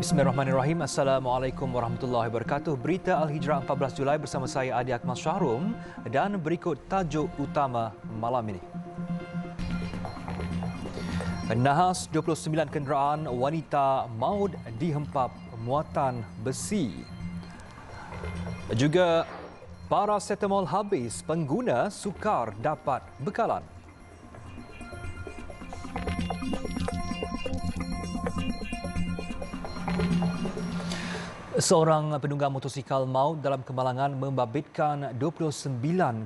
Bismillahirrahmanirrahim. Assalamualaikum warahmatullahi wabarakatuh. Berita Al-Hijrah 14 Julai bersama saya Adi Akmal Syahrum dan berikut tajuk utama malam ini. Nahas 29 kenderaan wanita maut dihempap muatan besi. Juga paracetamol habis, pengguna sukar dapat bekalan. Seorang penunggang motosikal maut dalam kemalangan membabitkan 29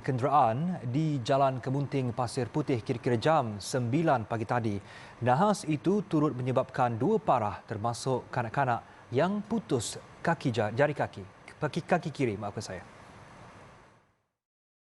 kenderaan di Jalan Kemunting, Pasir Putih kira-kira jam 9 pagi tadi. Nahas itu turut menyebabkan 2 parah termasuk kanak-kanak yang putus jari kaki kiri, maafkan saya.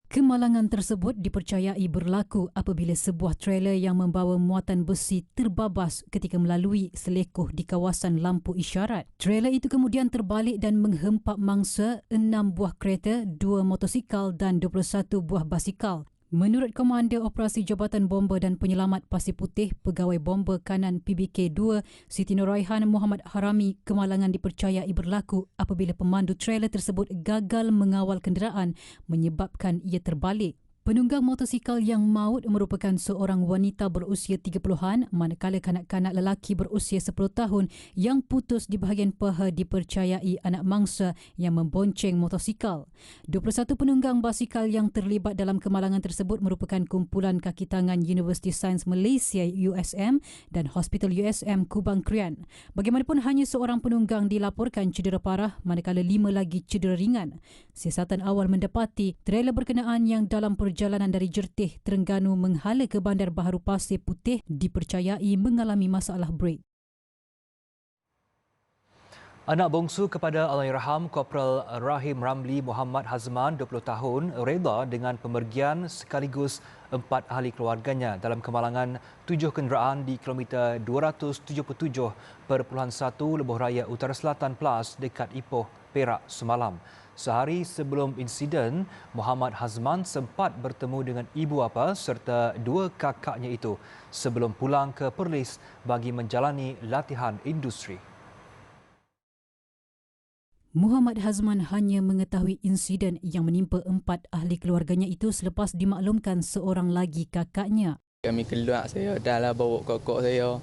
Kemalangan tersebut dipercayai berlaku apabila sebuah trailer yang membawa muatan besi terbabas ketika melalui selekoh di kawasan lampu isyarat. Trailer itu kemudian terbalik dan menghempap mangsa 6 buah kereta, 2 motosikal dan 21 buah basikal. Menurut Komander Operasi Jabatan Bomba dan Penyelamat Pasir Putih, Pegawai Bomba Kanan PBK2 Siti Nuraihan Muhammad Harami, kemalangan dipercayai berlaku apabila pemandu trailer tersebut gagal mengawal kenderaan menyebabkan ia terbalik. Penunggang motosikal yang maut merupakan seorang wanita berusia 30-an manakala kanak-kanak lelaki berusia 10 tahun yang putus di bahagian paha dipercayai anak mangsa yang membonceng motosikal. 21 penunggang basikal yang terlibat dalam kemalangan tersebut merupakan kumpulan kaki tangan Universiti Sains Malaysia USM dan Hospital USM Kubang Krian. Bagaimanapun hanya seorang penunggang dilaporkan cedera parah manakala 5 lagi cedera ringan. Siasatan awal mendapati trailer berkenaan yang dalam perjalanan dari Jertih, Terengganu menghala ke Bandar Baharu Pasir Putih dipercayai mengalami masalah brek. Anak bongsu kepada Allahyarham Korporal Rahim Ramli Muhammad Hazman, 20 tahun, reda dengan pemergian sekaligus 4 ahli keluarganya dalam kemalangan 7 kenderaan di kilometer 277.1 Lebuh Raya Utara Selatan Plus dekat Ipoh, Perak semalam. Sehari sebelum insiden, Muhammad Hazman sempat bertemu dengan ibu bapa serta 2 kakaknya itu sebelum pulang ke Perlis bagi menjalani latihan industri. Muhammad Hazman hanya mengetahui insiden yang menimpa 4 ahli keluarganya itu selepas dimaklumkan seorang lagi kakaknya. Kami keluar, saya dah lah bawa kokok saya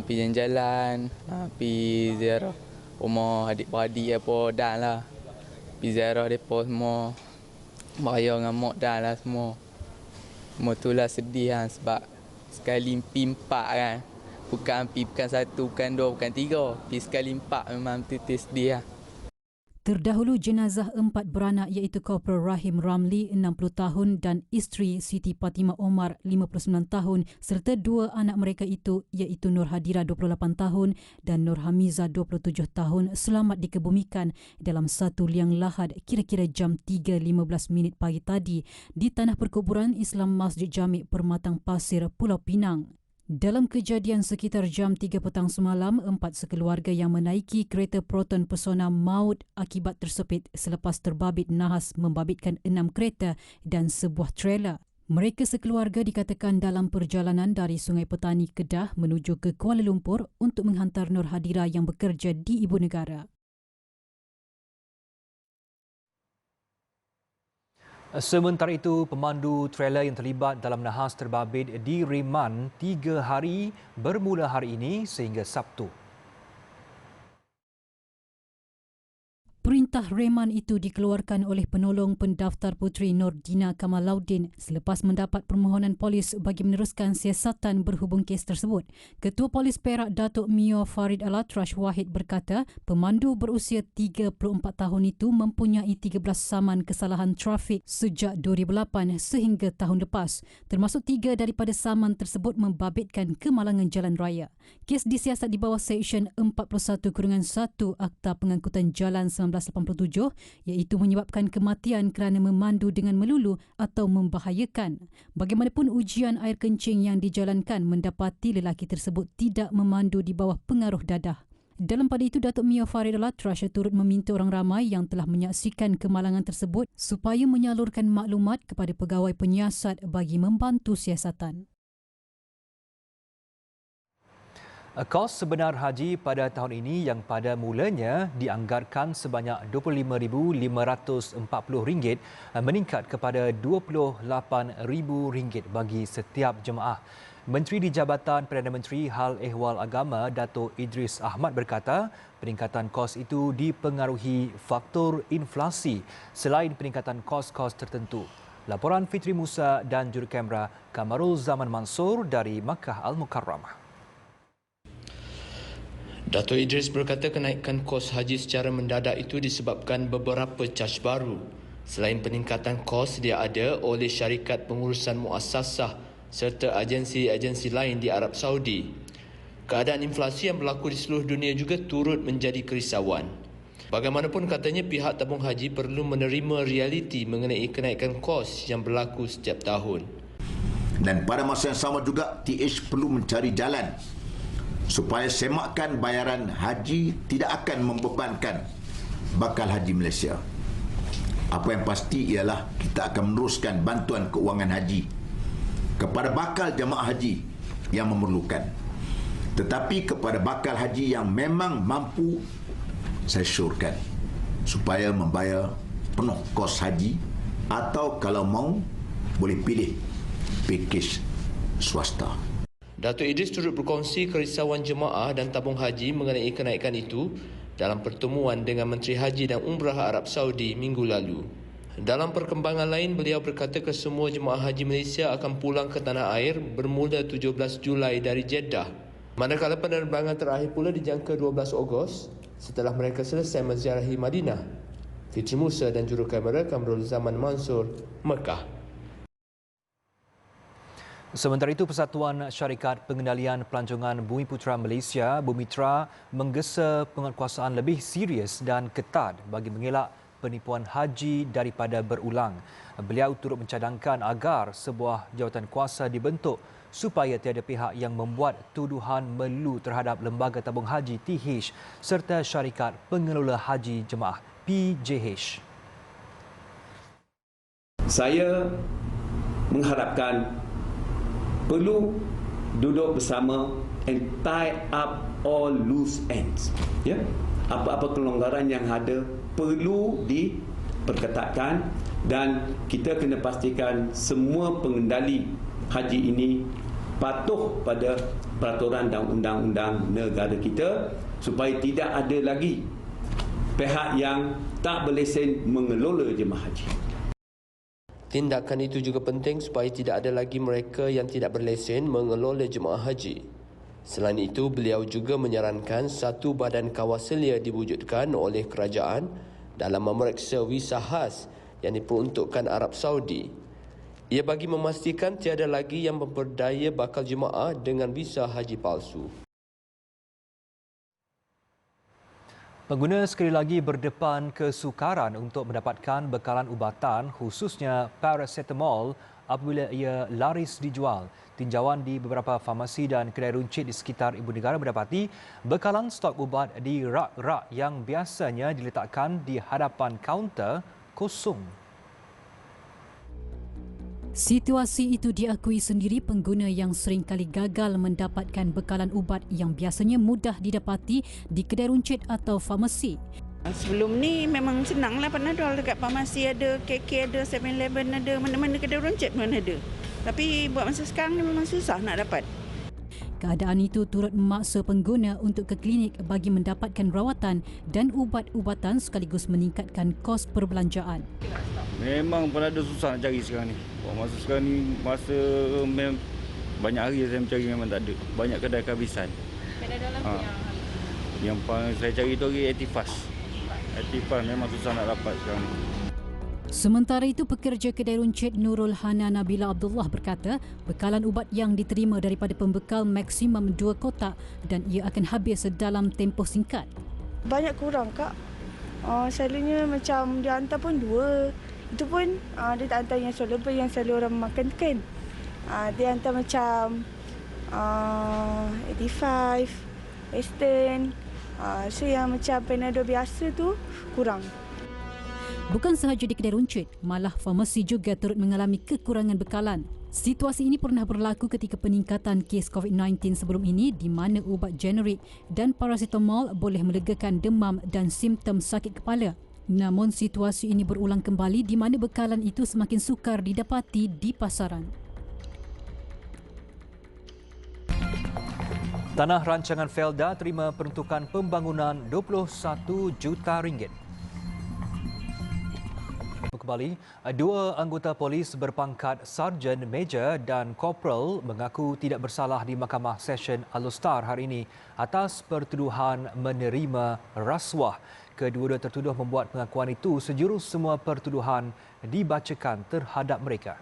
pergi jalan-jalan, pergi ziarah rumah adik-beradik apa dah lah. Pergi ziarah mereka semua, beraya dengan mak dah lah semua. Semua tu lah sedih kan, sebab sekali pergi 4 kan. Bukan 1, bukan 2, bukan 3. Pergi sekali 4 memang betul-betul sedih lah. Terdahulu jenazah 4 beranak iaitu Korporal Rahim Ramli 60 tahun dan isteri Siti Fatimah Omar 59 tahun serta 2 anak mereka itu iaitu Nur Hadira 28 tahun dan Nur Hamiza 27 tahun selamat dikebumikan dalam satu liang lahat kira-kira jam 3.15 pagi tadi di tanah perkuburan Islam Masjid Jami' Permatang Pasir, Pulau Pinang. Dalam kejadian sekitar jam 3 petang semalam, 4 sekeluarga yang menaiki kereta Proton Pesona maut akibat tersepit selepas terbabit nahas membabitkan 6 kereta dan sebuah trailer. Mereka sekeluarga dikatakan dalam perjalanan dari Sungai Petani, Kedah menuju ke Kuala Lumpur untuk menghantar Nur Hadira yang bekerja di ibu negara. Sementara itu, pemandu trailer yang terlibat dalam nahas terbabit diriman 3 hari bermula hari ini sehingga Sabtu. Perintah reman itu dikeluarkan oleh penolong pendaftar puteri Nordina Kamaluddin selepas mendapat permohonan polis bagi meneruskan siasatan berhubung kes tersebut. Ketua Polis Perak Datuk Mio Farid Alatrash Wahid berkata pemandu berusia 34 tahun itu mempunyai 13 saman kesalahan trafik sejak 2008 sehingga tahun lepas. Termasuk 3 daripada saman tersebut membabitkan kemalangan jalan raya. Kes disiasat di bawah Seksyen 41-1 Akta Pengangkutan Jalan 1987 iaitu menyebabkan kematian kerana memandu dengan melulu atau membahayakan. Bagaimanapun ujian air kencing yang dijalankan mendapati lelaki tersebut tidak memandu di bawah pengaruh dadah. Dalam pada itu, Datuk Mio Farid Alatrash turut meminta orang ramai yang telah menyaksikan kemalangan tersebut supaya menyalurkan maklumat kepada pegawai penyiasat bagi membantu siasatan. Kos sebenar haji pada tahun ini yang pada mulanya dianggarkan sebanyak RM25,540 meningkat kepada RM28,000 bagi setiap jemaah. Menteri di Jabatan Perdana Menteri Hal Ehwal Agama Dato' Idris Ahmad berkata peningkatan kos itu dipengaruhi faktor inflasi selain peningkatan kos-kos tertentu. Laporan Fitri Musa dan jurukamera Kamarul Zaman Mansur dari Makkah Al-Mukarramah. Dato' Idris berkata kenaikan kos haji secara mendadak itu disebabkan beberapa caj baru. Selain peningkatan kos dia ada oleh syarikat pengurusan muassasah serta agensi-agensi lain di Arab Saudi. Keadaan inflasi yang berlaku di seluruh dunia juga turut menjadi kerisauan. Bagaimanapun katanya pihak tabung haji perlu menerima realiti mengenai kenaikan kos yang berlaku setiap tahun. Dan pada masa yang sama juga TH perlu mencari jalan supaya semakan bayaran haji tidak akan membebankan bakal haji Malaysia. Apa yang pasti ialah kita akan meneruskan bantuan keuangan haji kepada bakal jemaah haji yang memerlukan. Tetapi kepada bakal haji yang memang mampu, saya syorkan supaya membayar penuh kos haji atau kalau mau boleh pilih pakej swasta. Dato' Idris turut berkongsi kerisauan jemaah dan tabung haji mengenai kenaikan itu dalam pertemuan dengan Menteri Haji dan Umrah Arab Saudi minggu lalu. Dalam perkembangan lain, beliau berkata kesemua jemaah haji Malaysia akan pulang ke tanah air bermula 17 Julai dari Jeddah. Manakala penerbangan terakhir pula dijangka 12 Ogos setelah mereka selesai menziarahi Madinah. Fitri Musa dan jurukamera Kamarul Zaman Mansur, Mekah. Sementara itu, Persatuan Syarikat Pengendalian Pelancongan Bumiputera Malaysia, Bumiputera, menggesa penguatkuasaan lebih serius dan ketat bagi mengelak penipuan haji daripada berulang. Beliau turut mencadangkan agar sebuah jawatan kuasa dibentuk supaya tiada pihak yang membuat tuduhan melu terhadap Lembaga Tabung Haji TH serta Syarikat Pengelola Haji Jemaah PJH. Saya mengharapkan perlu duduk bersama and tie up all loose ends. Ya, apa-apa kelonggaran yang ada perlu diperketatkan dan kita kena pastikan semua pengendali haji ini patuh pada peraturan dan undang-undang negara kita supaya tidak ada lagi pihak yang tak berlesen mengelola jemaah haji. Tindakan itu juga penting supaya tidak ada lagi mereka yang tidak berlesen mengelola jemaah haji. Selain itu, beliau juga menyarankan satu badan kawaselia diwujudkan oleh kerajaan dalam memeriksa visa khas yang diperuntukkan Arab Saudi. Ia bagi memastikan tiada lagi yang memperdaya bakal jemaah dengan visa haji palsu. Pengguna sekali lagi berdepan kesukaran untuk mendapatkan bekalan ubatan khususnya paracetamol apabila ia laris dijual. Tinjauan di beberapa farmasi dan kedai runcit di sekitar ibu negara mendapati bekalan stok ubat di rak-rak yang biasanya diletakkan di hadapan kaunter kosong. Situasi itu diakui sendiri pengguna yang sering kali gagal mendapatkan bekalan ubat yang biasanya mudah didapati di kedai runcit atau farmasi. Sebelum ni memang senanglah Panadol dekat farmasi ada, KK ada, 7-Eleven ada, mana-mana kedai runcit pun ada. Tapi buat masa sekarang ni memang susah nak dapat. Keadaan itu turut memaksa pengguna untuk ke klinik bagi mendapatkan rawatan dan ubat-ubatan sekaligus meningkatkan kos perbelanjaan. Memang Panadol susah nak cari sekarang ni. Masa sekarang ni, banyak hari saya mencari memang tak ada. Banyak kedai kehabisan. Panadol apa yang saya cari tu hari Actifas memang susah nak dapat sekarang ni. Sementara itu, pekerja kedai runcit Nurul Hana Nabila Abdullah berkata bekalan ubat yang diterima daripada pembekal maksimum 2 kotak dan ia akan habis dalam tempoh singkat. Banyak kurang, Kak. Selalunya macam dia hantar pun 2. Itu pun dia tak hantar yang selalu yang selalu orang makan kan. Dia hantar macam 85, Western. So yang macam Panadol biasa tu kurang. Bukan sahaja di kedai runcit, malah farmasi juga turut mengalami kekurangan bekalan. Situasi ini pernah berlaku ketika peningkatan kes COVID-19 sebelum ini di mana ubat generik dan paracetamol boleh melegakan demam dan simptom sakit kepala. Namun situasi ini berulang kembali di mana bekalan itu semakin sukar didapati di pasaran. Tanah rancangan Felda terima peruntukan pembangunan 21 juta ringgit. Kembali, dua anggota polis berpangkat Sarjan, Major dan Korporal mengaku tidak bersalah di Mahkamah Session Alor hari ini atas pertuduhan menerima rasuah. Kedua-dua tertuduh membuat pengakuan itu sejurus semua pertuduhan dibacakan terhadap mereka.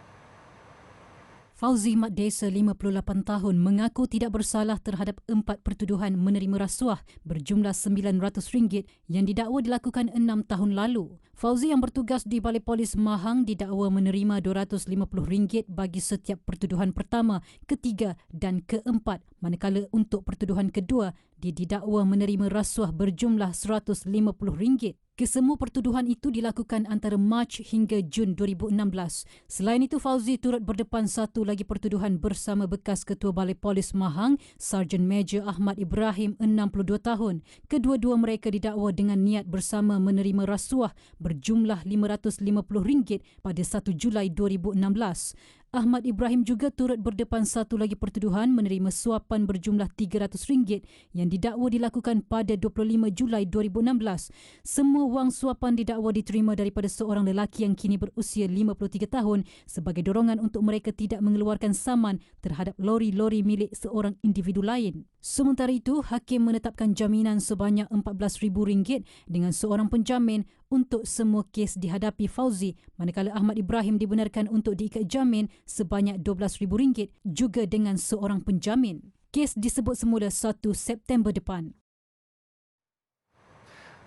Fauzi Mat Desa, 58 tahun, mengaku tidak bersalah terhadap 4 pertuduhan menerima rasuah berjumlah RM900 yang didakwa dilakukan 6 tahun lalu. Fauzi yang bertugas di Balai Polis Mahang didakwa menerima RM250 bagi setiap pertuduhan pertama, ketiga dan keempat, manakala untuk pertuduhan kedua, dia didakwa menerima rasuah berjumlah RM150. Kesemua pertuduhan itu dilakukan antara Mac hingga Jun 2016. Selain itu, Fauzi turut berdepan satu lagi pertuduhan bersama bekas Ketua Balai Polis Mahang, Sarjan Major Ahmad Ibrahim, 62 tahun. Kedua-dua mereka didakwa dengan niat bersama menerima rasuah berjumlah RM550 pada 1 Julai 2016. Ahmad Ibrahim juga turut berdepan satu lagi pertuduhan menerima suapan berjumlah RM300 yang didakwa dilakukan pada 25 Julai 2016. Semua wang suapan didakwa diterima daripada seorang lelaki yang kini berusia 53 tahun sebagai dorongan untuk mereka tidak mengeluarkan saman terhadap lori-lori milik seorang individu lain. Sementara itu, hakim menetapkan jaminan sebanyak RM14,000 dengan seorang penjamin untuk semua kes dihadapi Fauzi, manakala Ahmad Ibrahim dibenarkan untuk diikat jamin sebanyak RM12,000 juga dengan seorang penjamin. Kes disebut semula 1 September depan.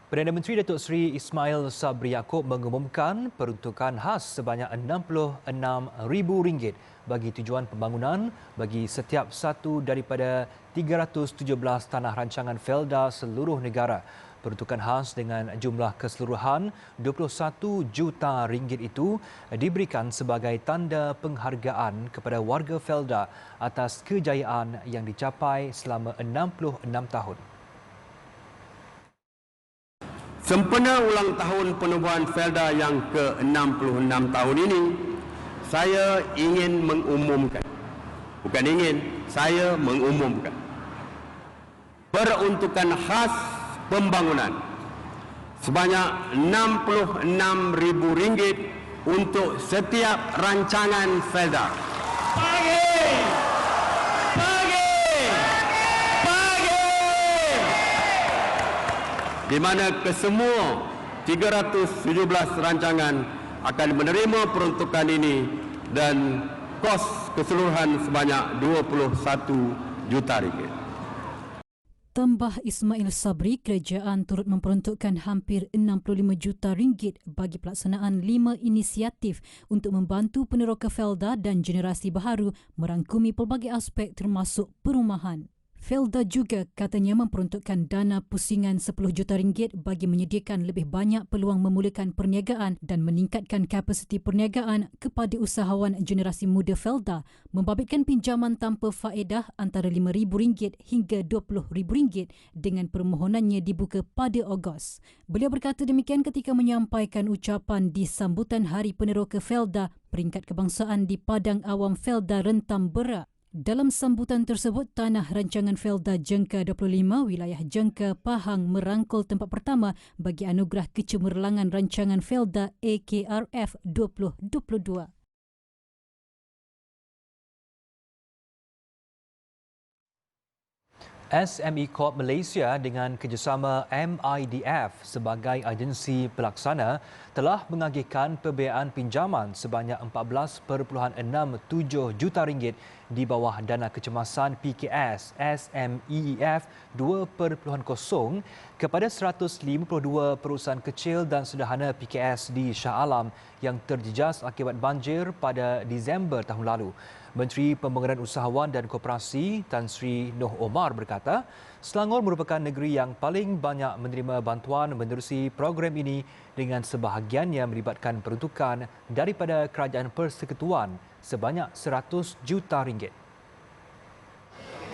Perdana Menteri Datuk Seri Ismail Sabri Yaakob mengumumkan peruntukan khas sebanyak RM66,000 bagi tujuan pembangunan bagi setiap satu daripada 317 tanah rancangan Felda seluruh negara. Peruntukan khas dengan jumlah keseluruhan RM21 juta itu diberikan sebagai tanda penghargaan kepada warga Felda atas kejayaan yang dicapai selama 66 tahun. Sempena ulang tahun penubuhan Felda yang ke-66 tahun ini, saya ingin mengumumkan, saya mengumumkan peruntukan khas pembangunan sebanyak RM66,000 untuk setiap rancangan Felda. Di mana kesemua 317 rancangan akan menerima peruntukan ini dan kos keseluruhan sebanyak RM21 juta. Tambah Ismail Sabri, kerajaan turut memperuntukkan hampir RM65 juta bagi pelaksanaan 5 inisiatif untuk membantu peneroka Felda dan generasi baharu merangkumi pelbagai aspek termasuk perumahan. Felda juga katanya memperuntukkan dana pusingan RM10 juta bagi menyediakan lebih banyak peluang memulakan perniagaan dan meningkatkan kapasiti perniagaan kepada usahawan generasi muda Felda, membabitkan pinjaman tanpa faedah antara RM5,000 hingga RM20,000 dengan permohonannya dibuka pada Ogos. Beliau berkata demikian ketika menyampaikan ucapan di sambutan Hari Peneroka Felda peringkat kebangsaan di Padang Awam Felda Rentam Berak. Dalam sambutan tersebut, Tanah Rancangan Felda Jengka 25 wilayah Jengka Pahang merangkul tempat pertama bagi anugerah kecemerlangan Rancangan Felda AKRF 2022. SME Corp Malaysia dengan kerjasama MIDF sebagai agensi pelaksana telah mengagihkan pembiayaan pinjaman sebanyak RM14.67 juta di bawah dana kecemasan PKS SMEEF 2.0 kepada 152 perusahaan kecil dan sederhana PKS di Shah Alam yang terjejas akibat banjir pada Disember tahun lalu. Menteri Pembangunan Usahawan dan Koperasi Tan Sri Noh Omar berkata, Selangor merupakan negeri yang paling banyak menerima bantuan menerusi program ini dengan sebahagiannya melibatkan peruntukan daripada Kerajaan Persekutuan sebanyak 100 juta ringgit.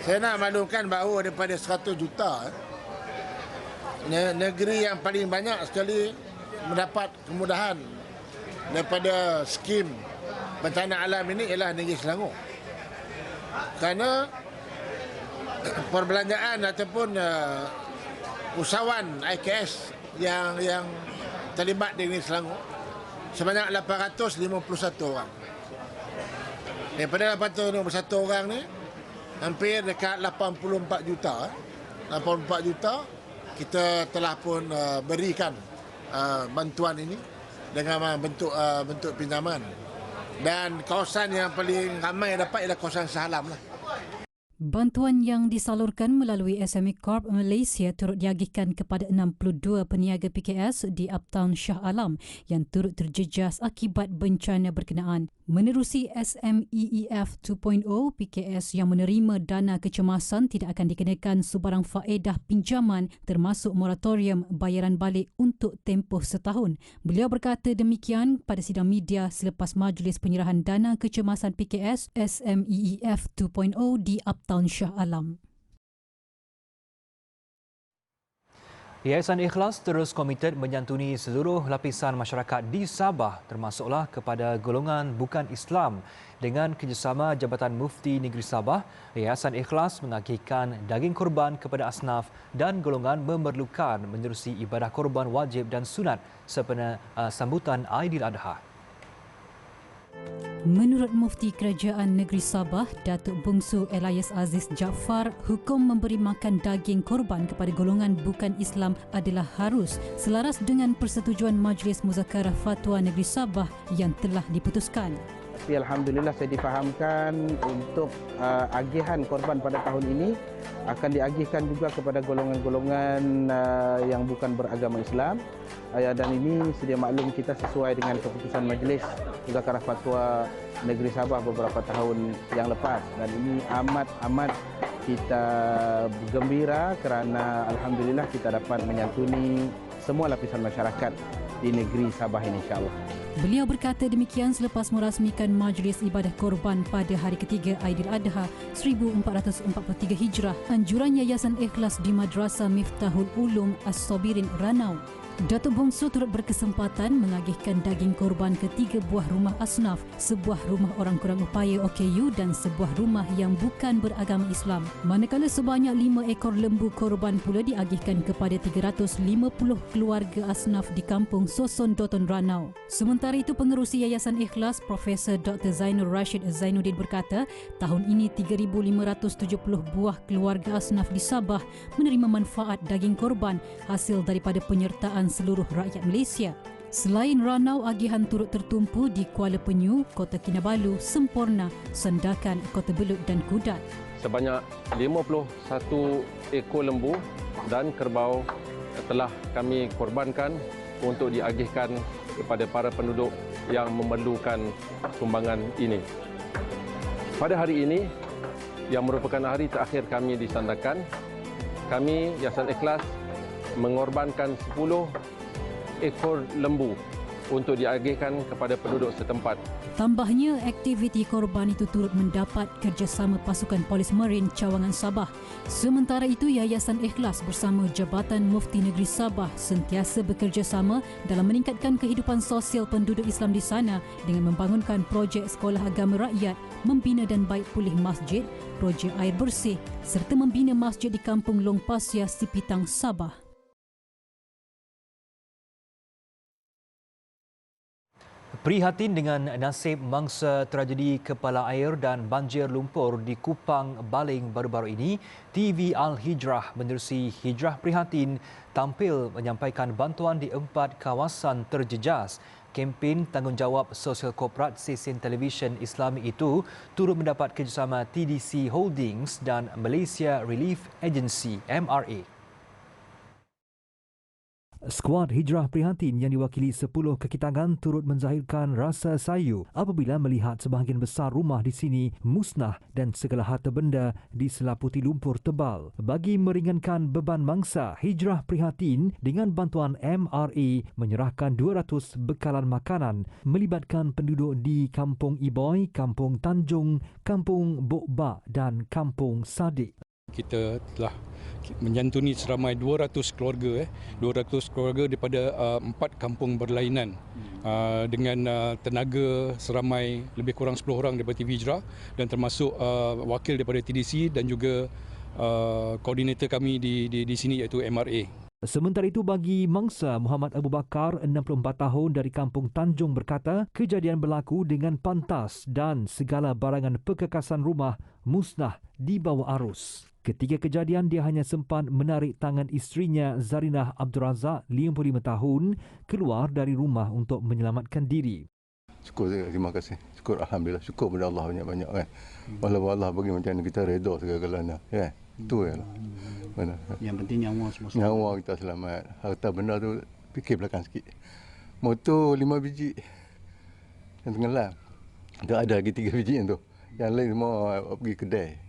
Saya nak maklumkan bahawa daripada 100 juta, negeri yang paling banyak sekali mendapat kemudahan daripada skim bencana alam ini ialah negeri Selangor. Kerana perbelanjaan ataupun usahawan IKS yang terlibat di negeri Selangor sebanyak 851 orang. Daripada 851 orang ni, hampir dekat 84 juta. 84 juta kita telah pun berikan bantuan ini dengan bentuk pinjaman. Dan kawasan yang paling ramai dapat ialah kawasan Shah Alam lah. Bantuan yang disalurkan melalui SME Corp Malaysia turut diagihkan kepada 62 peniaga PKS di Uptown Shah Alam yang turut terjejas akibat bencana berkenaan. Menerusi SMEEF 2.0, PKS yang menerima dana kecemasan tidak akan dikenakan sebarang faedah pinjaman termasuk moratorium bayaran balik untuk tempoh setahun. Beliau berkata demikian pada sidang media selepas majlis penyerahan dana kecemasan PKS SMEEF 2.0 di Uptown Shah Alam. Yayasan Ikhlas terus komited menyantuni seluruh lapisan masyarakat di Sabah termasuklah kepada golongan bukan Islam. Dengan kerjasama Jabatan Mufti Negeri Sabah, Yayasan Ikhlas mengagihkan daging korban kepada asnaf dan golongan memerlukan menerusi ibadah korban wajib dan sunat sempena sambutan Aidiladha. Menurut Mufti Kerajaan Negeri Sabah, Datuk Bungsu Elias Aziz Jaafar, hukum memberi makan daging korban kepada golongan bukan Islam adalah harus selaras dengan persetujuan Majlis Muzakarah Fatwa Negeri Sabah yang telah diputuskan. Tapi Alhamdulillah saya difahamkan untuk agihan korban pada tahun ini akan diagihkan juga kepada golongan-golongan yang bukan beragama Islam. Dan ini sedia maklum kita sesuai dengan keputusan Majlis Muzakarah Fatwa Negeri Sabah beberapa tahun yang lepas. Dan ini amat kita gembira kerana Alhamdulillah kita dapat menyantuni semua lapisan masyarakat di negeri Sabah ini insya-Allah. Beliau berkata demikian selepas merasmikan Majlis Ibadah Korban pada hari ketiga Aidiladha 1443 Hijrah, anjuran Yayasan Ikhlas di Madrasah Miftahul Ulum As-Sabirin Ranau. Datuk Bongso turut berkesempatan mengagihkan daging korban ke 3 buah rumah asnaf, sebuah rumah orang kurang upaya OKU dan sebuah rumah yang bukan beragama Islam. Manakala sebanyak 5 ekor lembu korban pula diagihkan kepada 350 keluarga asnaf di kampung Soson Doton Ranau. Sementara itu, pengerusi Yayasan Ikhlas Profesor Dr. Zainul Rashid Zainuddin berkata, tahun ini 3,570 buah keluarga asnaf di Sabah menerima manfaat daging korban hasil daripada penyertaan seluruh rakyat Malaysia. Selain Ranau, agihan turut tertumpu di Kuala Penyu, Kota Kinabalu, Semporna, Sandakan, Kota Belud dan Kudat. Sebanyak 51 ekor lembu dan kerbau telah kami korbankan untuk diagihkan kepada para penduduk yang memerlukan sumbangan ini. Pada hari ini, yang merupakan hari terakhir kami di Sandakan, kami Yayasan Ikhlas mengorbankan 10 ekor lembu untuk diagihkan kepada penduduk setempat. Tambahnya, aktiviti korban itu turut mendapat kerjasama pasukan Polis Marin Cawangan Sabah. Sementara itu, Yayasan Ikhlas bersama Jabatan Mufti Negeri Sabah sentiasa bekerjasama dalam meningkatkan kehidupan sosial penduduk Islam di sana dengan membangunkan projek sekolah agama rakyat, membina dan baik pulih masjid, projek air bersih serta membina masjid di Kampung Long Pasya, Sipitang, Sabah. Prihatin dengan nasib mangsa tragedi kepala air dan banjir lumpur di Kupang, Baling baru-baru ini, TV Al-Hijrah menerusi Hijrah Prihatin tampil menyampaikan bantuan di 4 kawasan terjejas. Kempen tanggungjawab sosial korporat stesen televisyen Islami itu turut mendapat kerjasama TDC Holdings dan Malaysia Relief Agency (MRA). Skuad Hijrah Prihatin yang diwakili 10 kekitangan turut menzahirkan rasa sayu apabila melihat sebahagian besar rumah di sini musnah dan segala harta benda diselaputi lumpur tebal. Bagi meringankan beban mangsa, Hijrah Prihatin dengan bantuan MRA menyerahkan 200 bekalan makanan melibatkan penduduk di Kampung Iboy, Kampung Tanjung, Kampung Bokba dan Kampung Sadik. Kita telah menyantuni seramai 200 keluarga 200 keluarga daripada 4 kampung berlainan dengan tenaga seramai lebih kurang 10 orang daripada TV Hijrah dan termasuk wakil daripada TDC dan juga koordinator kami di sini iaitu MRA. Sementara itu bagi mangsa, Muhammad Abu Bakar, 64 tahun dari Kampung Tanjung berkata kejadian berlaku dengan pantas dan segala barangan perkekasan rumah musnah di bawah arus. Ketika kejadian, dia hanya sempat menarik tangan isterinya Zarinah Abdul Razak, 55 tahun, keluar dari rumah untuk menyelamatkan diri. Syukur, terima kasih. Syukur, Alhamdulillah. Syukur kepada Allah banyak-banyak kan. Walaupun Allah bagi macam mana kita redha segala-galanya. Ya, itu ya lah. Mana? Yang penting nyawa semua selamat. Nyawa kita selamat. Harta benda tu fikir belakang sikit. Motor 5 biji yang tenggelam. Ada lagi 3 biji yang tu. Yang lain semua pergi kedai.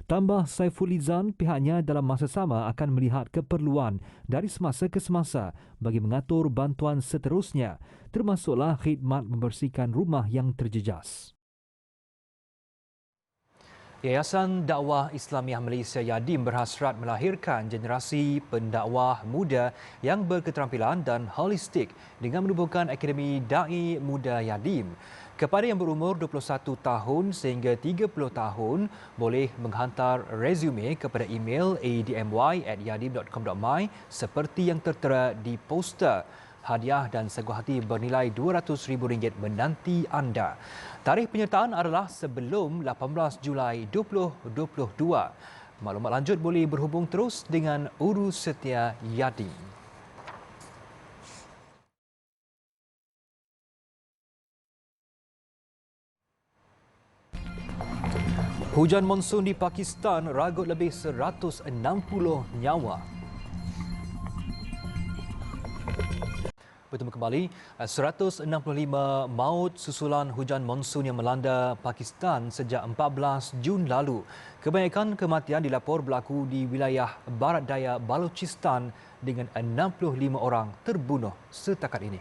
Tambah Saifulizan, pihaknya dalam masa sama akan melihat keperluan dari semasa ke semasa bagi mengatur bantuan seterusnya, termasuklah khidmat membersihkan rumah yang terjejas. Yayasan Dakwah Islamiah Malaysia Yadim berhasrat melahirkan generasi pendakwah muda yang berketerampilan dan holistik dengan menubuhkan Akademi Da'i Muda Yadim. Kepada yang berumur 21 tahun sehingga 30 tahun, boleh menghantar resume kepada email admy@yadim.com.my seperti yang tertera di poster. Hadiah dan seguh hati bernilai RM200,000 menanti anda. Tarikh penyertaan adalah sebelum 18 Julai 2022. Maklumat lanjut boleh berhubung terus dengan Urus Setia Yadim. Hujan monsun di Pakistan ragut lebih 160 nyawa. Bertemu kembali, 165 maut susulan hujan monsun yang melanda Pakistan sejak 14 Jun lalu. Kebanyakan kematian dilapor berlaku di wilayah barat daya Balochistan dengan 65 orang terbunuh setakat ini.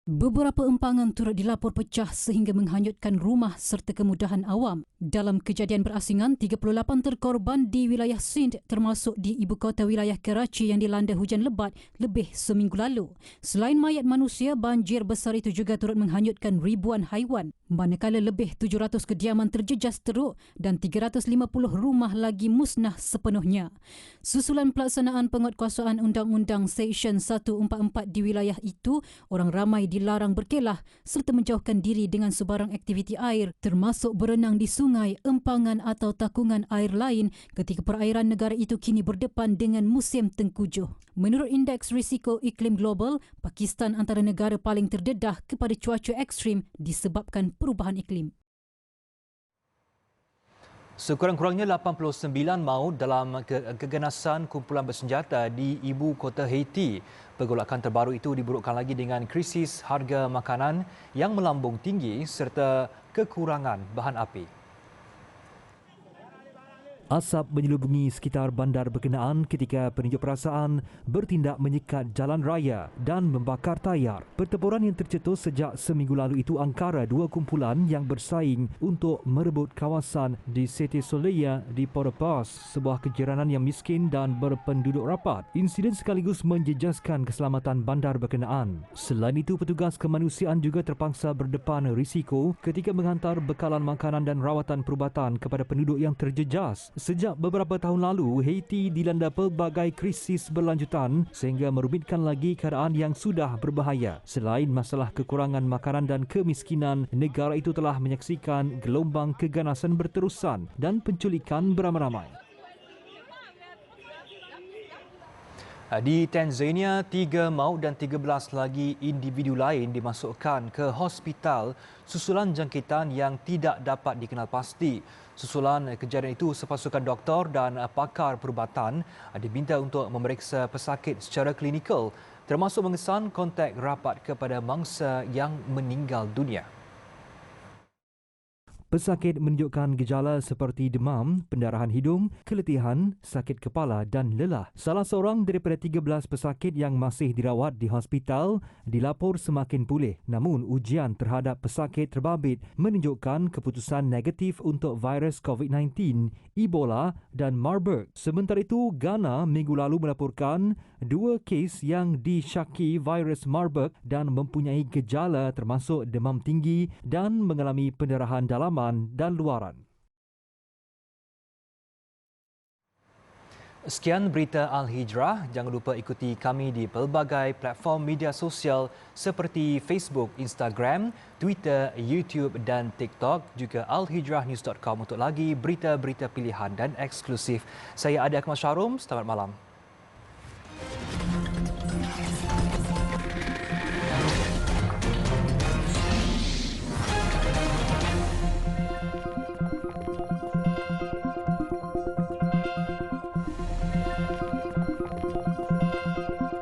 Beberapa empangan turut dilapor pecah sehingga menghanyutkan rumah serta kemudahan awam. Dalam kejadian berasingan, 38 terkorban di wilayah Sindh termasuk di ibu kota wilayah Karachi yang dilanda hujan lebat lebih seminggu lalu. Selain mayat manusia, banjir besar itu juga turut menghanyutkan ribuan haiwan. Manakala lebih 700 kediaman terjejas teruk dan 350 rumah lagi musnah sepenuhnya. Susulan pelaksanaan penguatkuasaan Undang-Undang Seksyen 144 di wilayah itu, orang ramai dilarang berkelah serta menjauhkan diri dengan sebarang aktiviti air termasuk berenang di sungai, empangan atau takungan air lain ketika perairan negara itu kini berdepan dengan musim tengkujuh. Menurut Indeks Risiko Iklim Global, Pakistan antara negara paling terdedah kepada cuaca ekstrim disebabkan perubahan iklim. Sekurang-kurangnya 89 maut dalam keganasan kumpulan bersenjata di ibu kota Haiti. Pergolakan terbaru itu diburukkan lagi dengan krisis harga makanan yang melambung tinggi serta kekurangan bahan api. Asap menyelubungi sekitar bandar berkenaan ketika penunjuk perasaan bertindak menyekat jalan raya dan membakar tayar. Pertempuran yang tercetus sejak seminggu lalu itu antara dua kumpulan yang bersaing untuk merebut kawasan di Cité Soleil di Port-au-Prince, sebuah kejiranan yang miskin dan berpenduduk rapat. Insiden sekaligus menjejaskan keselamatan bandar berkenaan. Selain itu, petugas kemanusiaan juga terpaksa berdepan risiko ketika menghantar bekalan makanan dan rawatan perubatan kepada penduduk yang terjejas. Sejak beberapa tahun lalu, Haiti dilanda pelbagai krisis berlanjutan sehingga merumitkan lagi keadaan yang sudah berbahaya. Selain masalah kekurangan makanan dan kemiskinan, negara itu telah menyaksikan gelombang keganasan berterusan dan penculikan beramai-ramai. Di Tanzania, 3 maut dan 13 lagi individu lain dimasukkan ke hospital susulan jangkitan yang tidak dapat dikenal pasti. Susulan kejadian itu, sepasukan doktor dan pakar perubatan diminta untuk memeriksa pesakit secara klinikal, termasuk mengesan kontak rapat kepada mangsa yang meninggal dunia. Pesakit menunjukkan gejala seperti demam, pendarahan hidung, keletihan, sakit kepala dan lelah. Salah seorang daripada 13 pesakit yang masih dirawat di hospital dilapor semakin pulih. Namun ujian terhadap pesakit terbabit menunjukkan keputusan negatif untuk virus COVID-19, Ebola dan Marburg. Sementara itu, Ghana minggu lalu melaporkan 2 kes yang disyaki virus Marburg dan mempunyai gejala termasuk demam tinggi dan mengalami pendarahan dalaman dan luaran. Sekian berita Al-Hijrah. Jangan lupa ikuti kami di pelbagai platform media sosial seperti Facebook, Instagram, Twitter, YouTube dan TikTok. Juga alhijrahnews.com untuk lagi berita-berita pilihan dan eksklusif. Saya Adi Akmal Syarum. Selamat malam.